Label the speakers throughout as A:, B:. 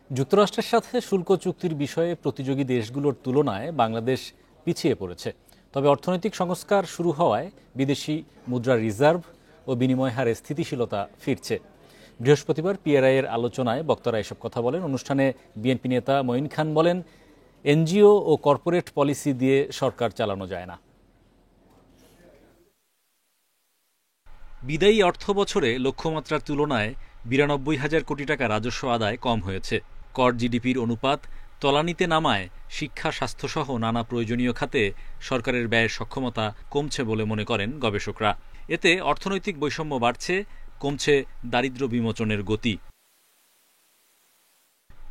A: যুক্তরাষ্ট্রের সাথে শুল্ক চুক্তির বিষয়ে প্রতিযোগী দেশগুলোর তুলনায় বাংলাদেশ পিছিয়ে পড়েছে। তবে অর্থনৈতিক সংস্কার শুরু হওয়ায় বিদেশি মুদ্রা রিজার্ভ ও বিনিময় হারে স্থিতিশীলতা ফিরছে। বৃহস্পতিবার পিআরআই এর আলোচনায় বক্তারা এসব কথা বলেন। অনুষ্ঠানে বিএনপি নেতা মঈন খান বলেন, এনজিও ও কর্পোরেট পলিসি দিয়ে সরকার চালানো যায় না। বিদায়ী অর্থ বছরে লক্ষ্যমাত্রার তুলনায় ৯২,০০০ কোটি টাকা রাজস্ব আদায় কম হয়েছে। কর জিডিপির অনুপাত তলানিতে নামায় শিক্ষা, স্বাস্থ্যসহ নানা প্রয়োজনীয় খাতে সরকারের ব্যয়ের সক্ষমতা কমছে বলে মনে করেন গবেষকরা। এতে অর্থনৈতিক বৈষম্য বাড়ছে, কমছে দারিদ্র্য বিমোচনের গতি।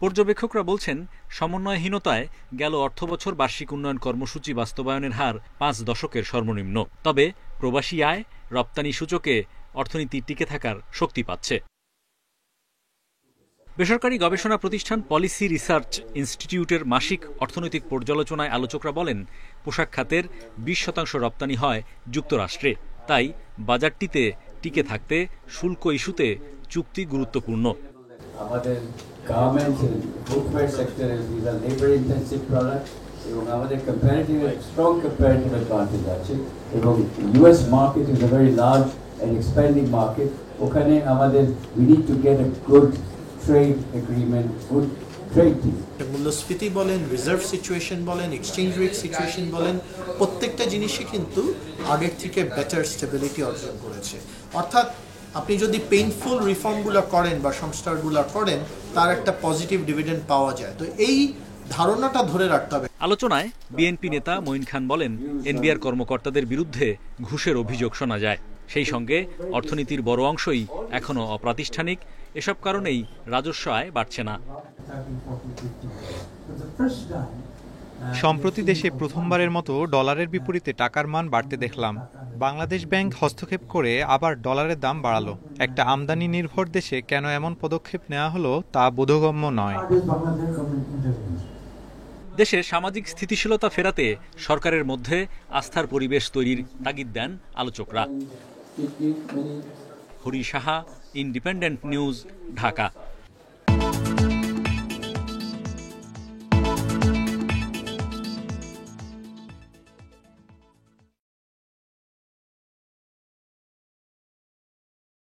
A: পর্যবেক্ষকরা বলছেন, সমন্বয়হীনতায় গেল অর্থবছর বার্ষিক উন্নয়ন কর্মসূচি বাস্তবায়নের হার ৫ দশকের সর্বনিম্ন। তবে প্রবাসী আয়, রপ্তানি সূচকে অর্থনীতি টিকে থাকার শক্তি পাচ্ছে। বেসরকারি গবেষণা প্রতিষ্ঠান পলিসি রিসার্চ ইনস্টিটিউটের মাসিক অর্থনৈতিক পর্যালোচনায় আলোচকরা বলেন, পোশাক খাতের ২০% রপ্তানি হয় যুক্তরাষ্ট্রে। তাই বাজারটিতে টিকে থাকতে শুল্ক ইস্যুতে চুক্তি গুরুত্বপূর্ণ।
B: আমাদের গার্মেন্টস ফুটওয়্যার সেক্টরে লেবার ইন্টেন্সিভ প্রোডাক্ট এবং আমাদের স্ট্রং কম্পারেটিভ অ্যাডভান্টেজ আছে এবং US market is a very large and expanding market. ওখানে আমাদের we need to get a good trade agreement, good trade deal.
C: মূল্যস্ফীতি বলেন, রিজার্ভ সিচুয়েশন বলেন, এক্সচেঞ্জ রেট সিচুয়েশন বলেন, প্রত্যেকটা জিনিসই কিন্তু আগের থেকে বেটার স্টেবিলিটি অর্জন করেছে। অর্থাৎ আপনি যদি পেইনফুল রিফর্মগুলো করেন বা সংস্কারগুলো করেন, তার একটা পজিটিভ ডিভিডেন্ড পাওয়া যায়। তো এই ধারণাটা ধরে রাখতে হবে।
A: আলোচনায় বিএনপি নেতা মঈন খান বলেন, এনবিআর কর্মকর্তাদের বিরুদ্ধে ঘুষের অভিযোগ শোনা যায়। সেই সঙ্গে অর্থনীতির বড় অংশই এখনো অপ্রাতিষ্ঠানিক। এসব কারণেই রাজস্ব আয় বাড়ছে না।
D: সম্প্রতি দেশে প্রথমবারের মতো ডলারের বিপরীতে টাকার মান বাড়তে দেখলাম। বাংলাদেশ ব্যাংক হস্তক্ষেপ করে আবার ডলারের দাম বাড়ালো। একটা আমদানি নির্ভর দেশে কেন এমন পদক্ষেপ নেওয়া হলো তা বোধগম্য নয়।
A: দেশে সামাজিক স্থিতিশীলতা ফেরাতে সরকারের মধ্যে আস্থার পরিবেশ তৈরির তাগিদ দেন আলোচকরা। Hari Saha, independent news, Dhaka.